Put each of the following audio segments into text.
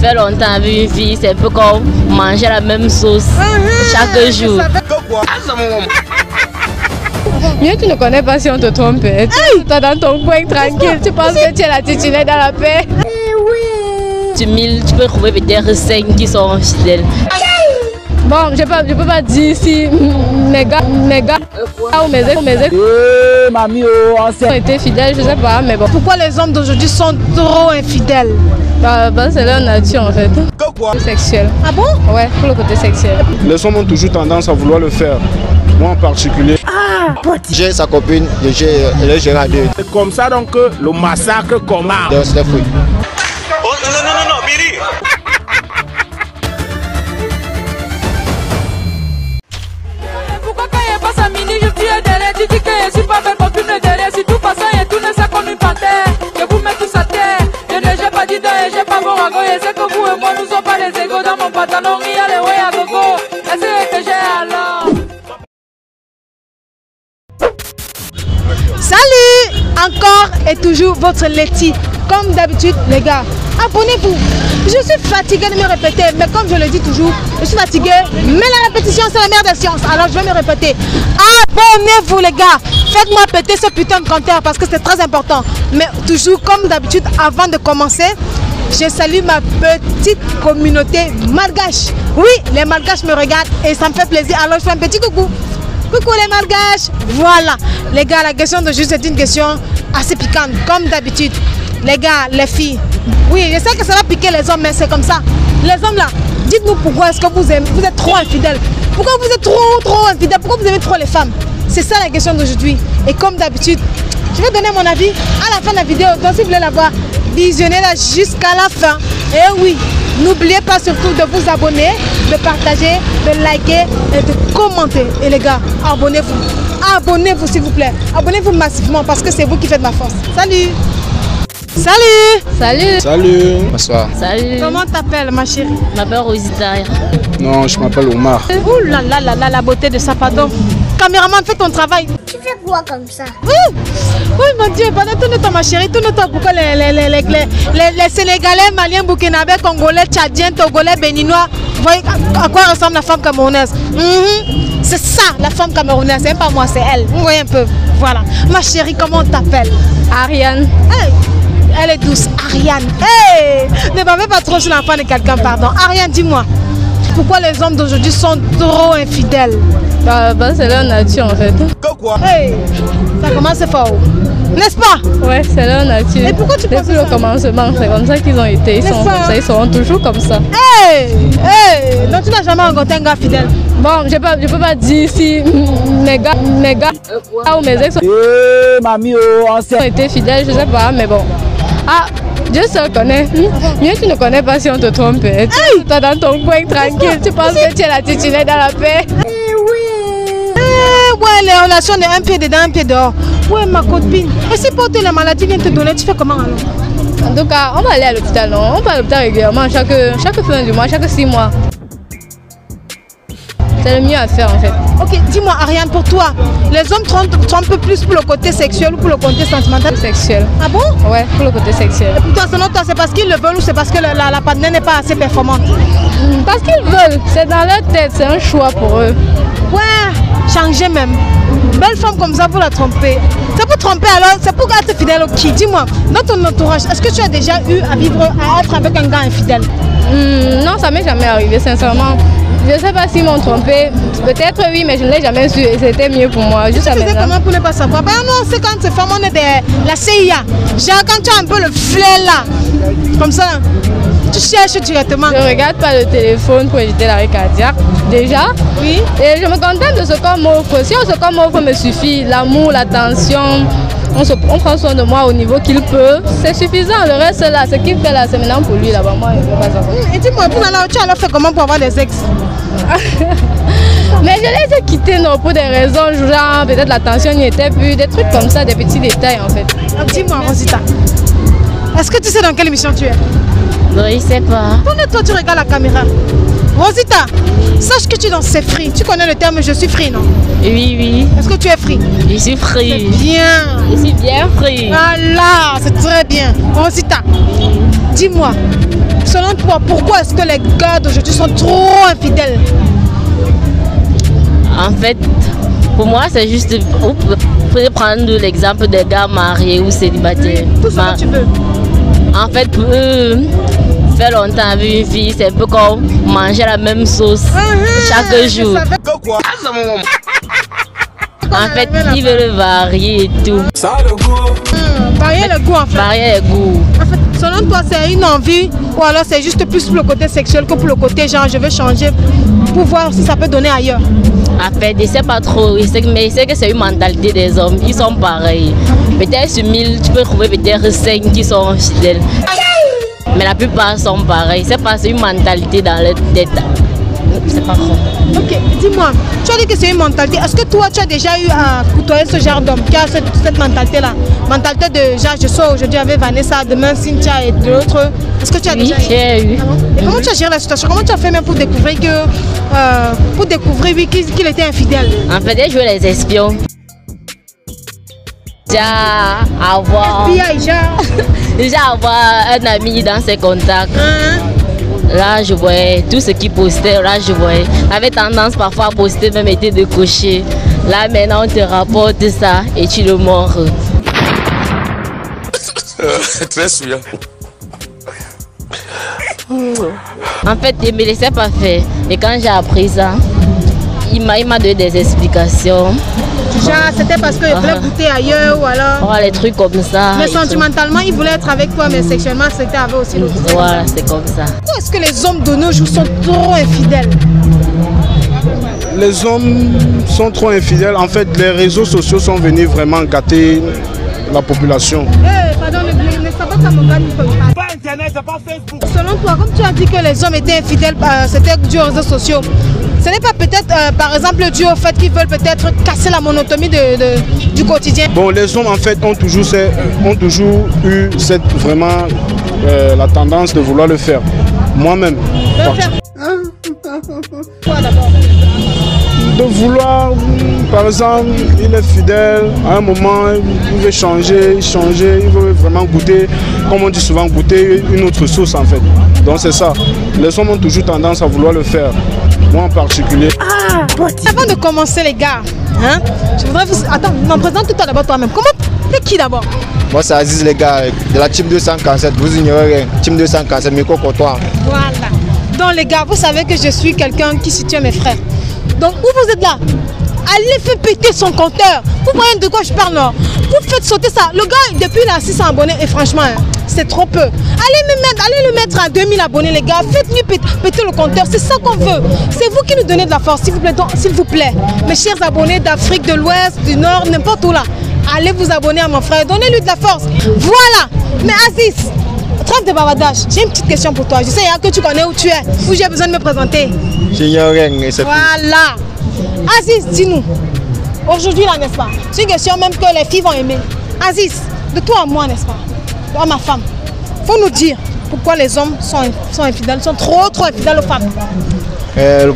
Faire longtemps avec une fille, c'est un peu comme manger la même sauce chaque jour. Mieux tu ne connais pas si on te trompe. Tu es dans ton coin tranquille, tu penses que tu es la titulaire dans la paix. Tu peux trouver peut-être 5 qui sont fidèles. Bon, je peux pas dire si mes gars ou mes ex ont été fidèles, je sais pas, mais bon. Pourquoi les hommes d'aujourd'hui sont trop infidèles? Bah, c'est leur nature en fait. Sexuel. Ah bon? Ouais, pour le côté sexuel. Les hommes ont toujours tendance à vouloir le faire. Moi en particulier. J'ai sa copine, elle est Gérardée. C'est comme ça donc que le massacre commence. Oh non, Miri. Pourquoi quand il passe à mini, je suis derrière, tu dis que je suis pas avec aucune derrière. Si tout passe, il tourne ça comme une panthère. Je vous mets tous à terre. Je ne j'ai pas dit et j'ai pas mon ragot. Et c'est que vous et moi, nous sommes pas des égaux dans mon pantalon. Il y a les ouais à gogo. Est-ce que j'ai alors? Salut! Encore et toujours votre Letty. Comme d'habitude, les gars, abonnez-vous. Je suis fatiguée de me répéter, mais comme je le dis toujours, je suis fatiguée, mais la répétition c'est la mère des sciences. Alors je vais me répéter. Abonnez-vous les gars. Faites-moi péter ce putain de compteur parce que c'est très important. Mais toujours comme d'habitude, avant de commencer, je salue ma petite communauté malgache. Oui, les malgaches me regardent et ça me fait plaisir. Alors je fais un petit coucou. Coucou les malgaches. Voilà. Les gars, la question de juste c'est une question assez piquante, comme d'habitude. Les gars, les filles. Oui, je sais que ça va piquer les hommes, mais c'est comme ça. Les hommes là, dites-nous pourquoi est-ce que vous êtes trop infidèles. Pourquoi vous êtes trop infidèles? Pourquoi vous aimez trop les femmes? C'est ça la question d'aujourd'hui. Et comme d'habitude, je vais donner mon avis à la fin de la vidéo. Donc si vous voulez la voir, visionnez-la jusqu'à la fin. Et oui, n'oubliez pas surtout de vous abonner, de partager, de liker et de commenter. Et les gars, abonnez-vous. Abonnez-vous s'il vous plaît. Abonnez-vous massivement parce que c'est vous qui faites ma force. Salut! Salut! Salut! Salut! Bonsoir. Salut. Comment t'appelles ma chérie? Je m'appelle Rosita. Non, je m'appelle Omar. Ouh là là là là, la beauté de ça, pardon. Caméraman, fais ton travail. Tu fais quoi comme ça? Oui, mon Dieu, pardon, tourne-toi ma chérie, tourne-toi. Pourquoi les Sénégalais, Maliens, Burkinabés, Congolais, Tchadiens, Togolais, Béninois, vous voyez à quoi ressemble la femme camerounaise? C'est ça, la femme camerounaise, c'est pas moi, c'est elle. Vous voyez un peu, voilà. Ma chérie, comment on t'appelle? Ariane. Hey, elle est douce, Ariane. Hey, ne m'avez pas trop sur l'enfant de quelqu'un, pardon. Ariane, dis-moi, pourquoi les hommes d'aujourd'hui sont trop infidèles? Bah, c'est leur nature en fait. Hey, ça commence fort, n'est-ce pas? Ouais, c'est leur nature. Et pourquoi tu penses depuis ça? le commencement, c'est comme ça qu'ils ont été. Ils sont comme ça, ils seront toujours comme ça. Hey, donc tu n'as jamais rencontré un gars fidèle? Bon, je peux pas dire si mes gars ou mes ex ont été fidèles, je sais pas, mais bon. Ah, Dieu seul connaît. Mieux tu ne connais pas si on te trompe. Tu es dans ton coin tranquille, tu penses que tu es la titulaire dans la paix. Ouais, les relations de un pied dedans, un pied dehors. Ouais, ma copine. Et si pour la maladie vient te donner, tu fais comment alors? En tout cas, on va aller à l'hôpital, non? On va à l'hôpital régulièrement, chaque fin du mois, chaque 6 mois. C'est le mieux à faire en fait. Ok, dis-moi Ariane, pour toi, les hommes trompent plus pour le côté sexuel ou pour le côté sentimental? Sexuel. Ah bon? Ouais, pour le côté sexuel. Et pour toi, selon toi, c'est parce qu'ils le veulent ou c'est parce que la partenaire n'est pas assez performante? Parce qu'ils veulent, c'est dans leur tête, c'est un choix pour eux. Ouais, changer même. Belle femme comme ça pour la tromper. C'est pour tromper alors, c'est pour être fidèle au qui? Dis-moi, dans ton entourage, est-ce que tu as déjà eu à vivre, à être avec un gars infidèle? Non, ça m'est jamais arrivé, sincèrement. Je ne sais pas s'ils m'ont trompé, peut-être oui, mais je ne l'ai jamais su et c'était mieux pour moi. Tu faisais comment pour ne pas savoir? Ben non, c'est quand ces femmes, on est de la CIA. Genre quand tu as un peu le flair là, comme ça, tu cherches directement. Je ne regarde pas le téléphone pour éviter l'arrêt cardiaque, déjà. Oui. Et je me contente de ce qu'on m'offre. Si ce qu'on m'offre me suffit, l'amour, l'attention, on prend soin de moi au niveau qu'il peut, c'est suffisant. Le reste là, ce qu'il fait là, c'est maintenant pour lui là-bas. Moi, je ne veux pas savoir. Et dis-moi, tu as alors fait comment pour avoir des ex? Mais je les ai quittés non, pour des raisons, genre peut-être l'attention n'y était plus, des trucs comme ça, des petits détails en fait. Dis-moi Rosita, est-ce que tu sais dans quelle émission tu es? Non, je ne sais pas. Tourne-toi, tu regardes la caméra. Rosita, sache que tu es dans C'est free. Tu connais le terme je suis free, non? Oui, oui. Est-ce que tu es free? Je suis free. C'est bien. Je suis bien free. Voilà, c'est très bien. Rosita, dis-moi, selon toi, pourquoi est-ce que les gars d'aujourd'hui sont trop infidèles? En fait, pour moi, c'est juste... Vous pouvez prendre l'exemple des gars mariés ou célibataires. Tout ce que tu veux. En fait, pour eux, faire longtemps avec une fille, c'est un peu comme manger la même sauce chaque jour. En fait, ils veulent varier et tout. Varier le goût en fait. Varier le goût. En fait, selon toi, c'est une envie ou alors c'est juste plus pour le côté sexuel que pour le côté genre je veux changer pour voir si ça peut donner ailleurs? En fait, je ne sais pas trop, mais je sais que c'est une mentalité des hommes. Ils sont pareils. Peut-être sur 1000, tu peux trouver peut-être 5 qui sont fidèles. Mais la plupart sont pareils. C'est pas une mentalité dans leur tête. C'est pas trop. Ok, dis-moi, tu as dit que c'est une mentalité. Est-ce que toi, tu as déjà eu à côtoyer ce genre d'homme qui a cette mentalité-là? Mentalité de genre, je sors aujourd'hui avec Vanessa, demain Cynthia et d'autres. Est-ce que tu as déjà eu? J'ai eu. Et comment tu as géré la situation? Comment tu as fait même pour découvrir qu'il était infidèle? En fait, j'ai joué les espions. Déjà avoir un ami dans ses contacts. Là, je voyais tout ce qu'il postait. Là, je voyais. J'avais tendance parfois à poster, même été de cocher. Là, maintenant, on te rapporte ça et tu le mords. Très sûr. En fait, il ne me laissait pas faire. Et quand j'ai appris ça, il m'a donné des explications. Genre, c'était parce qu'il voulait goûter ailleurs ou alors... Oh, les trucs comme ça. Mais sentimentalement, il voulait être avec toi, mais sexuellement, c'était avec aussi l'autre. Voilà, c'est comme ça. Pourquoi est-ce que les hommes de nos jours sont trop infidèles? Les hommes sont trop infidèles. En fait, les réseaux sociaux sont venus vraiment gâter la population. Pardon, ne pas ça mon gars, pas Internet, c'est pas Facebook. Selon toi, comme tu as dit que les hommes étaient infidèles, c'était dû aux réseaux sociaux. Ce n'est pas peut-être, par exemple, dû au fait qu'ils veulent peut-être casser la monotonie du quotidien. Bon, les hommes, en fait, ont toujours eu vraiment la tendance de vouloir le faire. Moi-même. Quoi d'abord? De vouloir, par exemple, il est fidèle, à un moment, il veut changer, il veut vraiment goûter, comme on dit souvent, goûter une autre sauce, en fait. Donc c'est ça. Les hommes ont toujours tendance à vouloir le faire. Moi en particulier. Avant de commencer les gars, hein, je voudrais vous... Attends, m'en présente tout d'abord toi-même. Comment? T'es qui d'abord? Moi c'est Aziz les gars, de la team 247, vous ignorez rien. Team 247, micro comptoir. Voilà. Donc les gars, vous savez que je suis quelqu'un qui soutient mes frères. Donc où vous êtes là? Allez faire péter son compteur. Vous voyez de quoi je parle non? Vous faites sauter ça. Le gars, depuis il a 600 abonnés et franchement, hein, c'est trop peu. Allez le mettre à 2000 abonnés les gars. Faites-lui péter le compteur. C'est ça qu'on veut. C'est vous qui nous donnez de la force, s'il vous plaît. S'il vous plaît. Mes chers abonnés d'Afrique, de l'Ouest, du Nord, n'importe où là. Allez vous abonner à mon frère. Donnez-lui de la force. Voilà. Mais Aziz, trêve de bavardage. J'ai une petite question pour toi. Je sais que tu connais où tu es. Où j'ai besoin de me présenter. J'ignore rien. Voilà. Aziz, dis-nous. Aujourd'hui là, n'est-ce pas? C'est une question même que les filles vont aimer. Aziz, de toi à moi, n'est-ce pas? À ma femme. Faut nous dire pourquoi les hommes sont infidèles, sont trop infidèles aux femmes.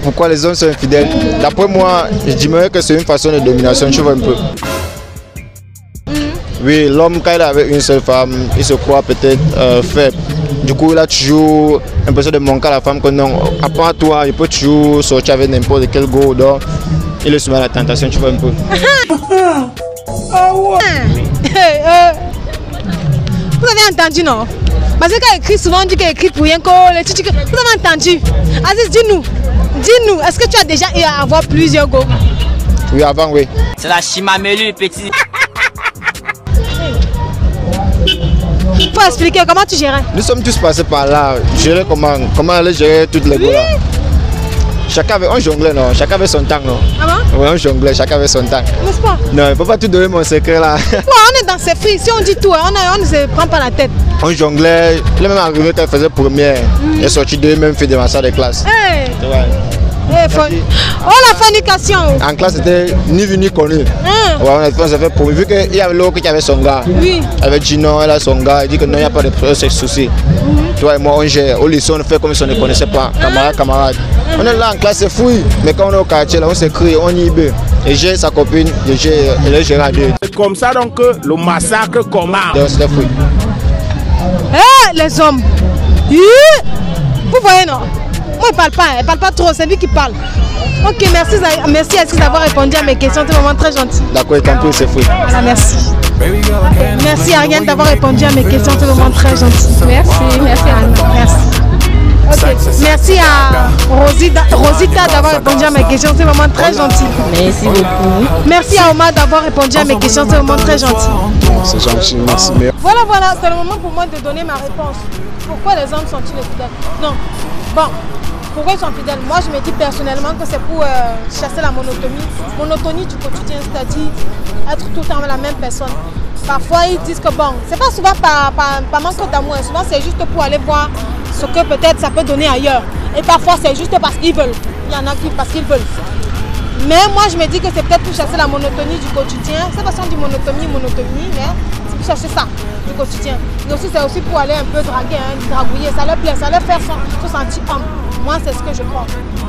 Pourquoi les hommes sont infidèles? D'après moi, je dirais que c'est une façon de domination, tu vois un peu. Oui, l'homme quand il est avec une seule femme, il se croit peut-être faible. Du coup, il a toujours l'impression de manquer à la femme que non, à part toi, il peut toujours sortir avec n'importe quel go. Donc, il est souvent à la tentation, tu vois un peu. Vous avez entendu, non? Parce que quand il écrit souvent, on dit qu'il écrit pour rien. Vous avez entendu? Aziz, dis-nous, est-ce que tu as déjà eu à avoir plusieurs go? Oui, avant, oui. C'est la chimamelu, petit. Il faut expliquer comment tu gérais. Nous sommes tous passés par là. Gérer comment aller gérer toutes les go là. Chacun avait un jonglait, non? Chacun avait son temps, non? Ah bon? Oui, un jonglait, chacun avait son temps. N'est-ce pas? Non, il ne faut pas tout donner mon secret là. Ouais, on est dans ses fruits. Si on dit tout, on ne se prend pas la tête. Un jonglait, il est même arrivé qu'elle faisait première. Il est sorti deux mêmes filles de ma salle de classe. Hey. Ouais. Oh la fornication! En classe, c'était ni vu ni connu. Ouais, on s'est fait pour vu qu'il y avait l'autre qui avait son gars. Oui. Elle avait dit non, elle a son gars. Il dit que non, il n'y a pas de soucis. Toi et moi, on gère. Au lycée, on fait comme si on ne connaissait pas. Camarade. On est là en classe, c'est fouille. Mais quand on est au quartier, là, on s'écrit, on y est. Et j'ai sa copine, elle est gérée à deux. C'est comme ça donc que le massacre commence. Donc c'était fouille. Les hommes! parle pas, elle parle pas trop, c'est lui qui parle. Ok, merci Aziz d'avoir répondu à mes questions, c'est vraiment très gentil. D'accord, tant pis, c'est fou. Voilà, merci. Merci Ariane d'avoir répondu à mes questions, c'est vraiment très gentil. Merci Ariane. Merci. Okay. Merci à Rosita d'avoir répondu à mes questions, c'est vraiment très gentil. Merci beaucoup. Merci à Omar d'avoir répondu à mes questions, c'est vraiment très gentil. C'est gentil, merci. Voilà, c'est le moment pour moi de donner ma réponse. Pourquoi les hommes sont-ils fidèles? Non. Bon, pourquoi ils sont fidèles? Moi, je me dis personnellement que c'est pour chasser la monotonie du quotidien, c'est-à-dire être tout le temps la même personne. Parfois, ils disent que bon, c'est pas souvent par manque d'amour, souvent c'est juste pour aller voir ce que peut-être ça peut donner ailleurs. Et parfois, c'est juste parce qu'ils veulent. Il y en a qui parce qu'ils veulent. Mais moi, je me dis que c'est peut-être pour chasser la monotonie du quotidien. C'est pas façon du monotonie, mais c'est pour chasser ça du quotidien. Mais aussi, c'est aussi pour aller un peu draguer, dragouiller. Ça leur plaît, ça leur fait se sentir homme. Moi, c'est ce que je crois.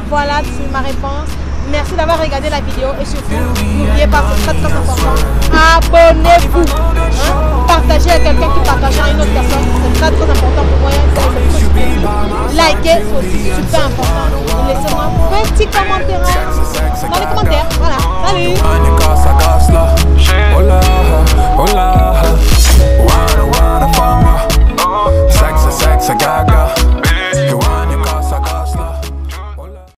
Voilà, c'est ma réponse. Merci d'avoir regardé la vidéo et surtout, n'oubliez pas, c'est très important. Abonnez-vous. Partagez à quelqu'un qui partage à une autre personne. C'est très important pour moi. Likez, c'est aussi super important. Laissez-moi un petit commentaire dans les commentaires. Voilà. Salut.